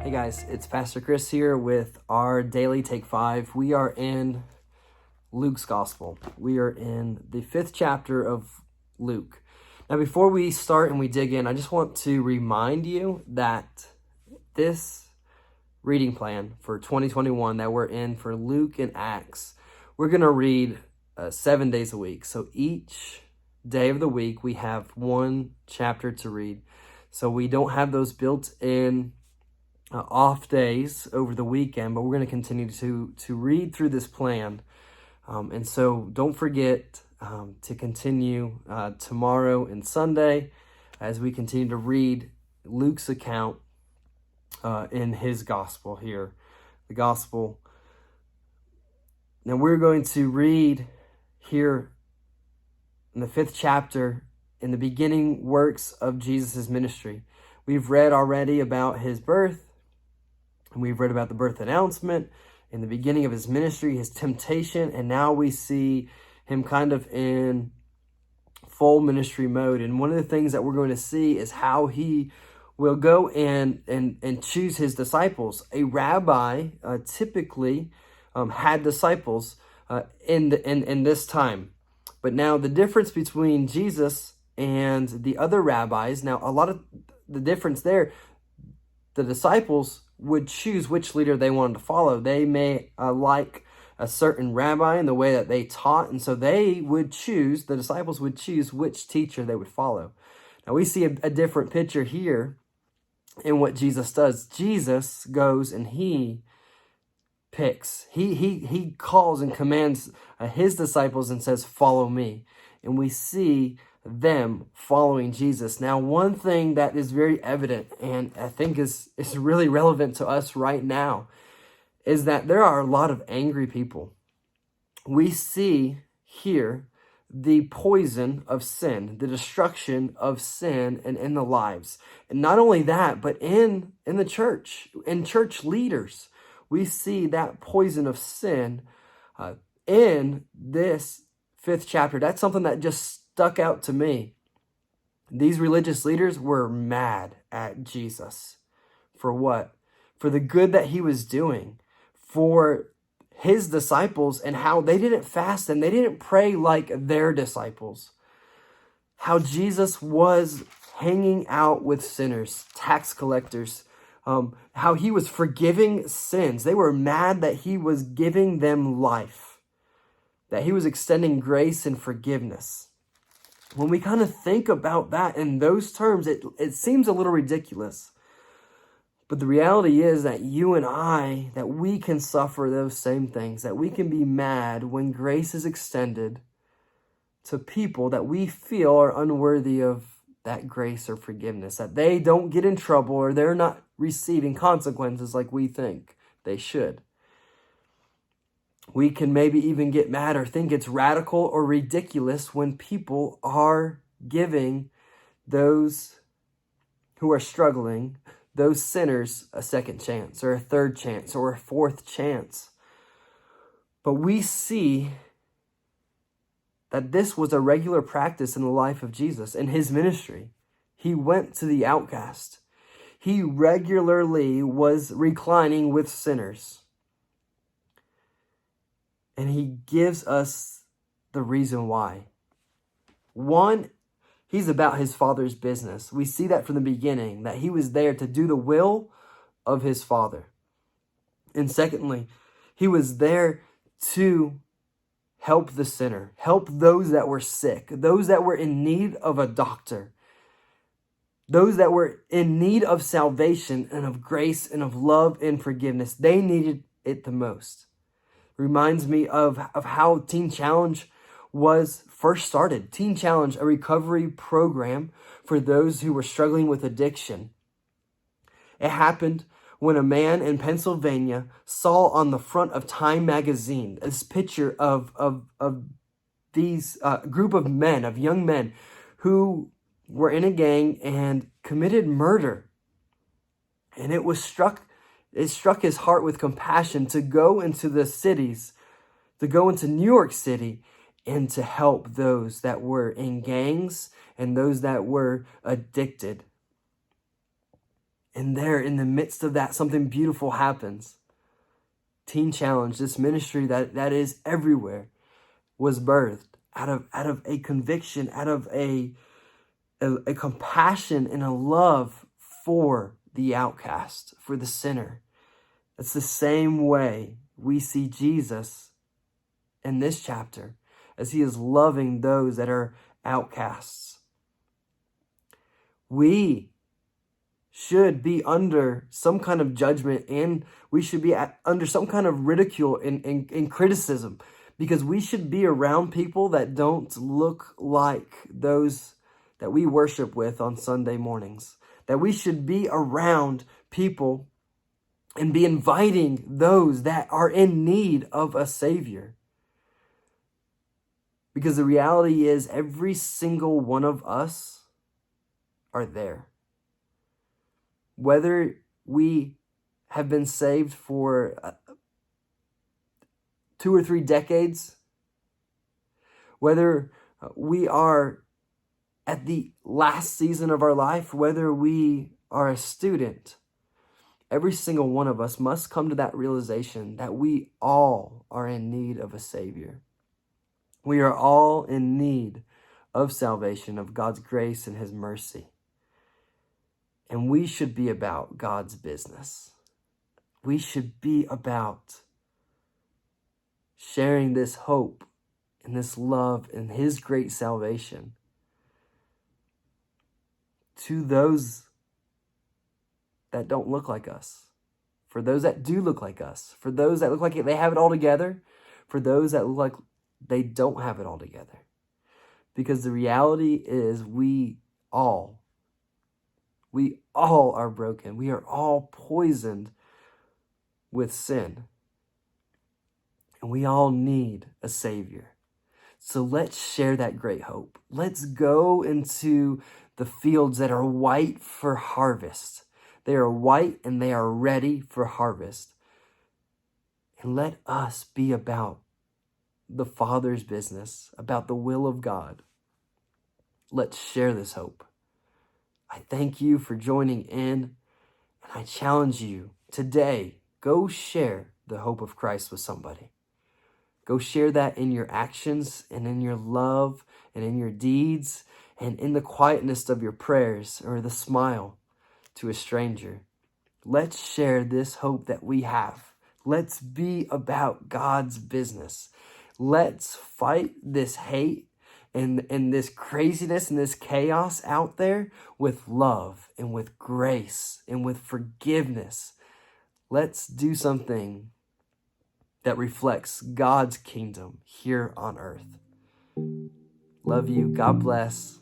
Hey guys, it's Pastor Chris here with our daily Take 5. We are in Luke's Gospel. We are in the 5th chapter of Luke. Now, before we start and we dig in, I just want to remind you that this reading plan for 2021 that we're in for Luke and Acts, we're going to read 7 days a week. So each day of the week, we have one chapter to read. So we don't have those built in off days over the weekend, but we're going to continue to read through this plan. And so don't forget to continue tomorrow and Sunday as we continue to read Luke's account in his gospel here, the gospel. Now we're going to read here in the 5th chapter in the beginning works of Jesus' ministry. We've read already about his birth, and we've read about the birth announcement in the beginning of his ministry, his temptation, and now we see him kind of in full ministry mode. And one of the things that we're going to see is how he will go and choose his disciples. A rabbi typically had disciples in this time. But now the difference between Jesus and the other rabbis, now a lot of the difference there, the disciples would choose which leader they wanted to follow. They may like a certain rabbi in the way that they taught, and so they would choose, the disciples would choose which teacher they would follow. Now we see a different picture here in what Jesus does. Jesus goes and he picks. He calls and commands his disciples and says, "Follow me." And we see them following Jesus. Now, one thing that is very evident and I think is really relevant to us right now is that there are a lot of angry people. We see here the poison of sin, the destruction of sin and in the lives. And not only that, but in the church, in church leaders, we see that poison of sin in this 5th chapter. That's something that just stuck out to me. These religious leaders were mad at Jesus. For what? For the good that he was doing for his disciples and how they didn't fast and they didn't pray like their disciples. How Jesus was hanging out with sinners, tax collectors, how he was forgiving sins. They were mad that he was giving them life, that he was extending grace and forgiveness. When we kind of think about that in those terms, it seems a little ridiculous. But the reality is that you and I, that we can suffer those same things, that we can be mad when grace is extended to people that we feel are unworthy of that grace or forgiveness, that they don't get in trouble or they're not receiving consequences like we think they should. We can maybe even get mad or think it's radical or ridiculous when people are giving those who are struggling, those sinners, a second chance or a third chance or a fourth chance. But we see that this was a regular practice in the life of Jesus, in his ministry. He went to the outcast. He regularly was reclining with sinners. And he gives us the reason why. One, he's about his Father's business. We see that from the beginning, that he was there to do the will of his Father. And secondly, he was there to help the sinner, help those that were sick, those that were in need of a doctor, those that were in need of salvation and of grace and of love and forgiveness. They needed it the most. Reminds me of how Teen Challenge was first started. Teen Challenge, a recovery program for those who were struggling with addiction. It happened when a man in Pennsylvania saw on the front of Time magazine this picture of these group of men, of young men who were in a gang and committed murder. And it struck his heart with compassion to go into the cities, to go into New York City and to help those that were in gangs and those that were addicted. And there, in the midst of that, something beautiful happens. Teen Challenge, this ministry that is everywhere, was birthed out of a conviction, out of a compassion and a love for the outcast, for the sinner. It's the same way we see Jesus in this chapter, as he is loving those that are outcasts. We should be under some kind of judgment, and we should be under some kind of ridicule and criticism, because we should be around people that don't look like those that we worship with on Sunday mornings. That we should be around people and be inviting those that are in need of a Savior. Because the reality is, every single one of us are there. Whether we have been saved for 2 or 3 decades, whether we are at the last season of our life, whether we are a student, every single one of us must come to that realization that we all are in need of a Savior. We are all in need of salvation, of God's grace and his mercy. And we should be about God's business. We should be about sharing this hope and this love and his great salvation to those that don't look like us, for those that do look like us, for those that look like they have it all together, for those that look like they don't have it all together. Because the reality is, we all are broken. We are all poisoned with sin. And we all need a Savior. So let's share that great hope. Let's go into the fields that are white for harvest. They are white and they are ready for harvest. And let us be about the Father's business, about the will of God. Let's share this hope. I thank you for joining in, and I challenge you today, go share the hope of Christ with somebody. Go share that in your actions and in your love and in your deeds and in the quietness of your prayers or the smile to a stranger. Let's share this hope that we have. Let's be about God's business. Let's fight this hate and this craziness and this chaos out there with love and with grace and with forgiveness. Let's do something that reflects God's kingdom here on earth. Love you. God bless.